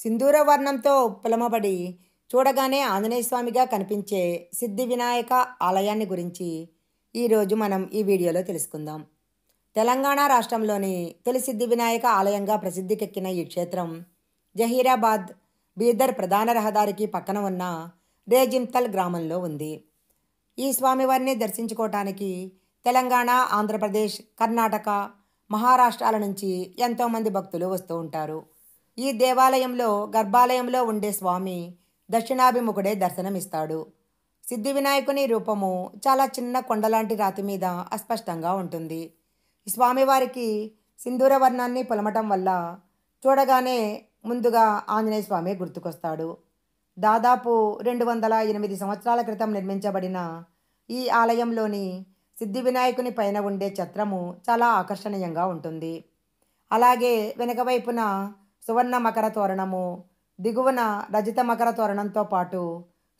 సింధూర వర్ణంతో పులమబడి చూడగానే ఆంజనేయ స్వామిగా కనిపించే సిద్ధి వినాయక ఆలయాన్ని గురించి ఈరోజు మనం ఈ వీడియోలో తెలుసుకుందాం. తెలంగాణ రాష్ట్రంలోని తొలి సిద్ధి వినాయక ఆలయంగా ప్రసిద్ధికెక్కిన ఈ క్షేత్రం జహీరాబాద్ బీదర్ ప్రధాన రహదారికి పక్కన ఉన్న రేజింతల్ గ్రామంలో ఉంది. ఈ స్వామివారిని దర్శించుకోవటానికి తెలంగాణ, ఆంధ్రప్రదేశ్, కర్ణాటక, మహారాష్ట్రాల నుంచి ఎంతోమంది భక్తులు వస్తూ ఉంటారు. ఈ దేవాలయంలో గర్భాలయంలో ఉండే స్వామి దక్షిణాభిముఖుడే దర్శనమిస్తాడు. సిద్ధి వినాయకుని రూపము చాలా చిన్న కొండలాంటి రాతి మీద అస్పష్టంగా ఉంటుంది. ఈ స్వామివారికి సింధూర వర్ణాన్ని పొలమటం వల్ల చూడగానే ముందుగా ఆంజనేయ స్వామి గుర్తుకొస్తాడు. దాదాపు 208 సంవత్సరాల క్రితం నిర్మించబడిన ఈ ఆలయంలోని సిద్ధి వినాయకుని పైన ఉండే ఛత్రము చాలా ఆకర్షణీయంగా ఉంటుంది. అలాగే వెనుక వైపున సువర్ణ మకర తోరణము, దిగువన రజిత మకర తోరణంతో పాటు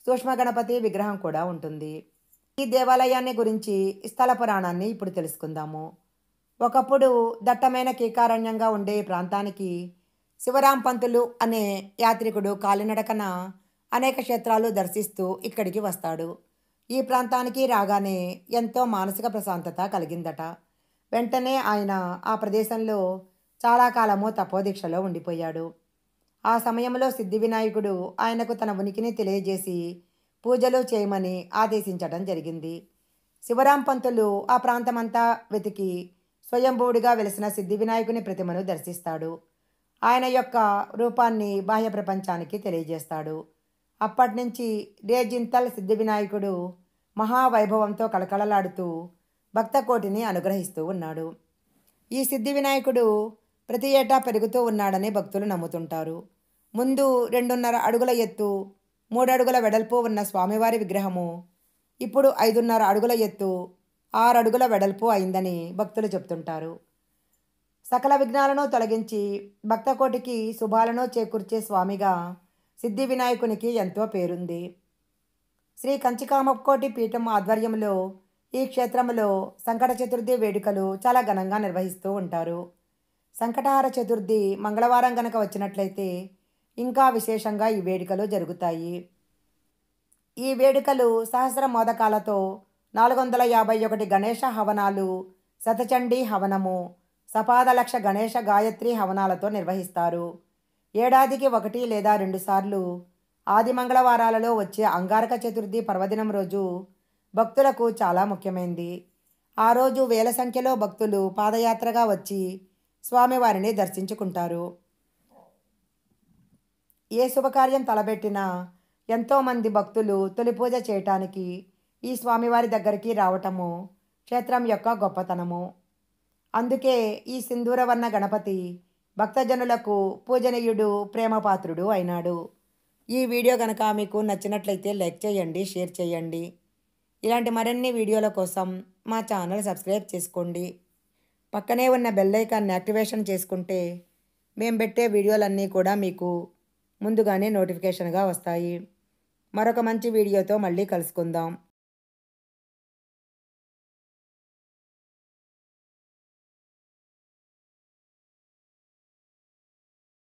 సూక్ష్మ గణపతి విగ్రహం కూడా ఉంటుంది. ఈ దేవాలయాన్ని గురించి స్థల పురాణాన్ని ఇప్పుడు తెలుసుకుందాము. ఒకప్పుడు దట్టమైన కీకారణ్యంగా ఉండే ఈ ప్రాంతానికి శివరాం పంతులు అనే యాత్రికుడు కాలినడకన అనేక క్షేత్రాలు దర్శిస్తూ ఇక్కడికి వస్తాడు. ఈ ప్రాంతానికి రాగానే ఎంతో మానసిక ప్రశాంతత కలిగిందట. వెంటనే ఆయన ఆ ప్రదేశంలో చాలా కాలము తపోదీక్షలో ఉండిపోయాడు. ఆ సమయంలో సిద్ధి వినాయకుడు ఆయనకు తన ఉనికిని తెలియజేసి పూజలు చేయమని ఆదేశించడం జరిగింది. శివరాం పంతులు ఆ ప్రాంతమంతా వెతికి స్వయంభూడిగా వెలిసిన సిద్ధి వినాయకుని ప్రతిమను దర్శిస్తాడు. ఆయన యొక్క రూపాన్ని బాహ్య ప్రపంచానికి తెలియజేస్తాడు. అప్పటి నుంచి రేజింతల్ సిద్ధి వినాయకుడు మహావైభవంతో కళకళలాడుతూ భక్తకోటిని అనుగ్రహిస్తూ ఉన్నాడు. ఈ సిద్ధి వినాయకుడు ప్రతి ఏటా పెరుగుతూ ఉన్నాడని భక్తులు నమ్ముతుంటారు. ముందు 2.5 అడుగుల ఎత్తు, 3 అడుగుల వెడల్పు ఉన్న స్వామివారి విగ్రహము ఇప్పుడు 5.5 అడుగుల ఎత్తు, 6 అడుగుల వెడల్పు అయిందని భక్తులు చెప్తుంటారు. సకల విఘ్నాలను తొలగించి భక్తకోటికి శుభాలను చేకూర్చే స్వామిగా సిద్ధి వినాయకునికి ఎంతో పేరుంది. శ్రీ కంచికామకోటి పీఠం ఆధ్వర్యంలో ఈ క్షేత్రంలో సంకట చతుర్థి వేడుకలు చాలా ఘనంగా నిర్వహిస్తూ ఉంటారు. సంకటహార చతుర్థి మంగళవారం గనక వచ్చినట్లయితే ఇంకా విశేషంగా ఈ వేడుకలు జరుగుతాయి. ఈ వేడుకలు సహస్ర మోదకాలతో 451 గణేష హవనాలు, శతచండీ హవనము, సపాదలక్ష గణేష గాయత్రి హవనాలతో నిర్వహిస్తారు. ఏడాదికి 1 లేదా 2 సార్లు ఆది మంగళవారాలలో వచ్చే అంగారక చతుర్థి పర్వదినం రోజు భక్తులకు చాలా ముఖ్యమైనది. ఆ రోజు వేల సంఖ్యలో భక్తులు పాదయాత్రగా వచ్చి స్వామివారిని దర్శించుకుంటారు. ఏ శుభకార్యం తలబెట్టినా ఎంతోమంది భక్తులు తొలి పూజ చేయటానికి ఈ స్వామివారి దగ్గరికి రావటము క్షేత్రం యొక్క గొప్పతనము. అందుకే ఈ సింధూరవర్ణ గణపతి భక్తజనులకు పూజనీయుడు, ప్రేమపాత్రుడు అయినాడు. ఈ వీడియో కనుక మీకు నచ్చినట్లయితే లైక్ చేయండి, షేర్ చేయండి. ఇలాంటి మరిన్ని వీడియోల కోసం మా ఛానల్ సబ్స్క్రైబ్ చేసుకోండి. పక్కనే ఉన్న బెల్ ఐకాన్ని యాక్టివేషన్ చేసుకుంటే మేము పెట్టే వీడియోలన్నీ కూడా మీకు ముందుగానే నోటిఫికేషన్గా వస్తాయి. మరొక మంచి వీడియోతో మళ్ళీ కలుసుకుందాం.